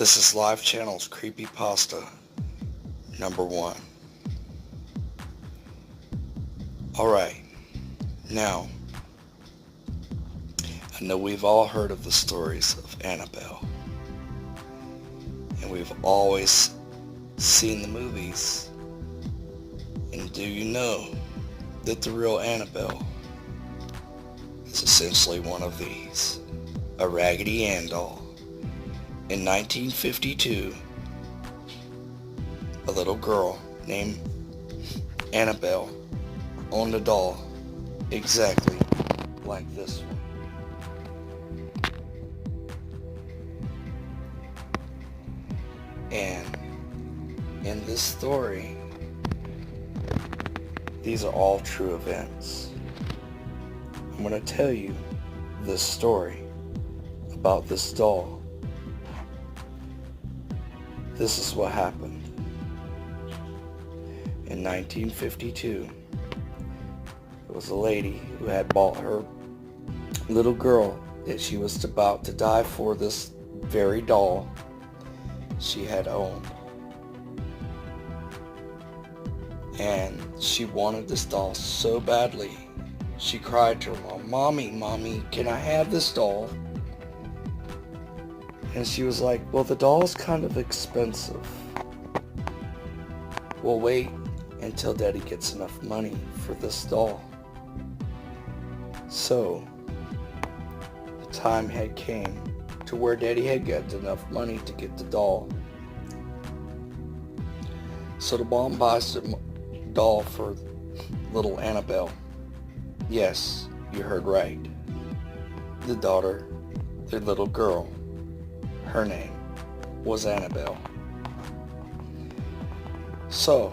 This is Live Channel's Creepypasta number 1. Alright, now, I know we've all heard of the stories of Anabel, and we've always seen the movies, and do you know that the real Anabel is essentially one of these, a Raggedy Ann doll. In 1952, a little girl named Anabel owned a doll exactly like this one. And in this story, these are all true events. I'm going to tell you this story about this doll. This is what happened. In 1952, there was a lady who had bought her little girl that she was about to die for this very doll she had owned. And she wanted this doll so badly. She cried to her mom, Mommy, can I have this doll? And she was like, well, the doll's kind of expensive. We'll wait until Daddy gets enough money for this doll. So, the time had came to where Daddy had got enough money to get the doll. So the mom buys the doll for little Anabel. Yes, you heard right. The daughter, the little girl. Her name was Anabel. So,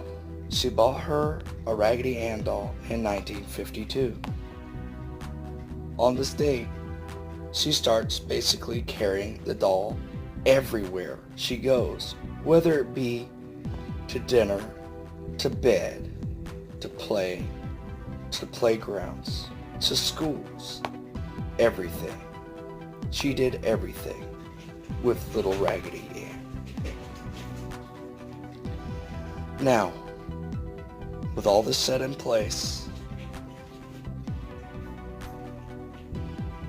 she bought her a Raggedy Ann doll in 1952. On this date, she starts basically carrying the doll everywhere she goes, whether it be to dinner, to bed, to play, to playgrounds, to schools, everything. She did everything with little Raggedy Ann. Now, with all this set in place,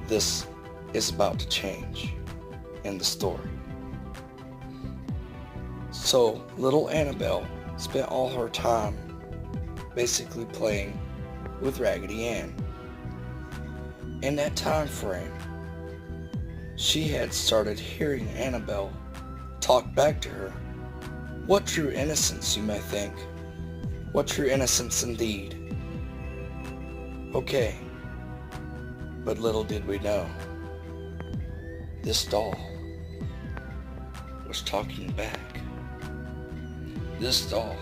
this is about to change in the story. So, little Anabel spent all her time basically playing with Raggedy Ann. In that time frame, she had started hearing Anabel talk back to her. What true innocence, you may think. What true innocence indeed. Okay, but little did we know, this doll was talking back. This doll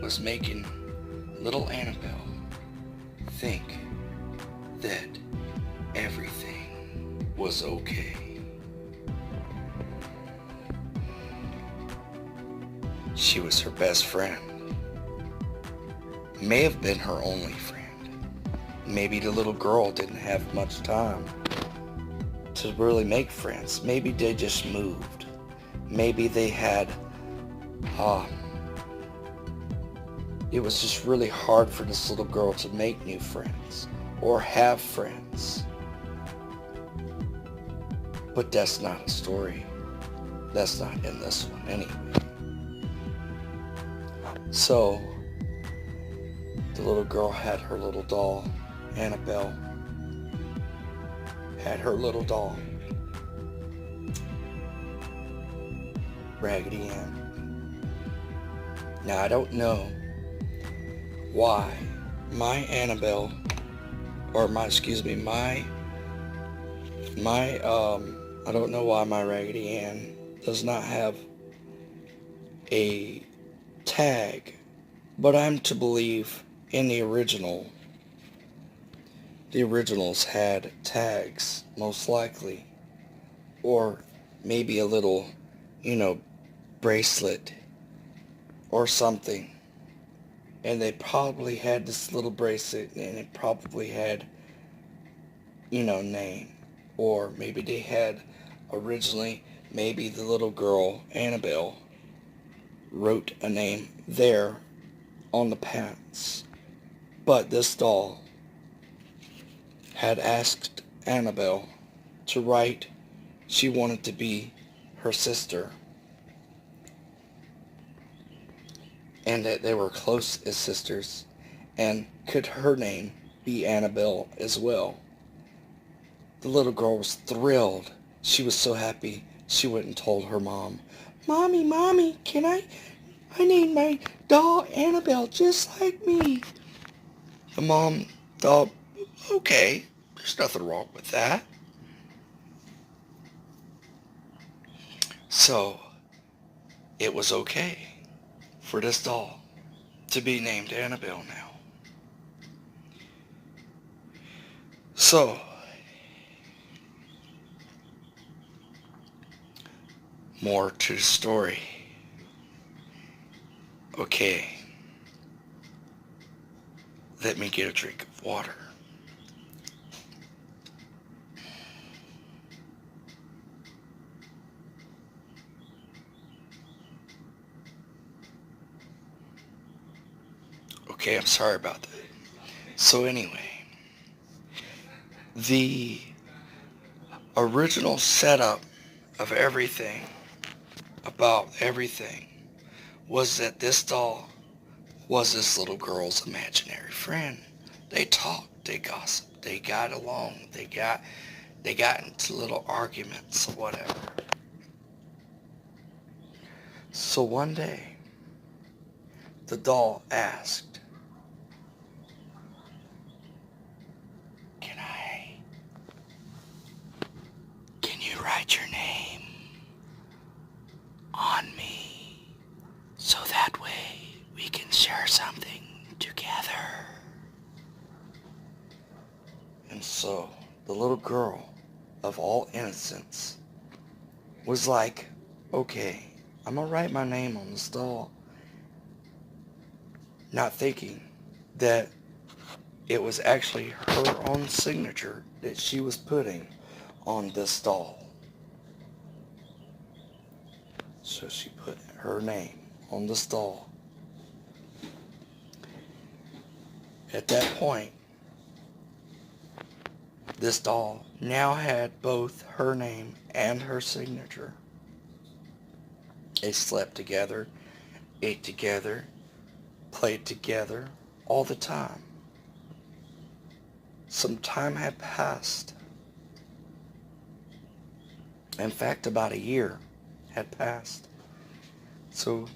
was making little Anabel think that everything was okay. She was her best friend. May have been her only friend. Maybe the little girl didn't have much time to really make friends. Maybe they just moved. Maybe they had, it was just really hard for this little girl to make new friends or have friends. But that's not a story. That's not in this one anyway. So, the little girl had her little doll. Anabel had her little doll. Raggedy Ann. Now, I don't know why my Anabel, or I don't know why my Raggedy Ann does not have a tag, but I'm to believe in the original. The originals had tags, most likely, or maybe a little, bracelet or something. And they probably had this little bracelet, and it probably had, name. Or maybe they had originally maybe the little girl, Anabel, wrote a name there on the pants. But this doll had asked Anabel to write she wanted to be her sister, and that they were close as sisters, and could her name be Anabel as well. The little girl was thrilled. She was so happy she went and told her mom, "Mommy, Mommy, I named my doll Annabelle just like me." The mom thought, okay, there's nothing wrong with that. So it was okay for this doll to be named Annabelle now. So, more to the story. Okay, let me get a drink of water. Okay, I'm sorry about that. So anyway, the original setup of everything, about everything, was that this doll was this little girl's imaginary friend. They talked, they gossiped, they got along, they got into little arguments or whatever. So one day, the doll asked, Can you write your name on me so that way we can share something together?" And so the little girl, of all innocence, was like, okay, I'm gonna write my name on this doll. Not thinking that it was actually her own signature that she was putting on this doll. So she put her name on this doll. At that point, this doll now had both her name and her signature. They slept together, ate together, played together all the time. Some time had passed. In fact, about a year had passed. So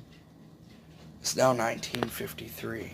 it's now 1953.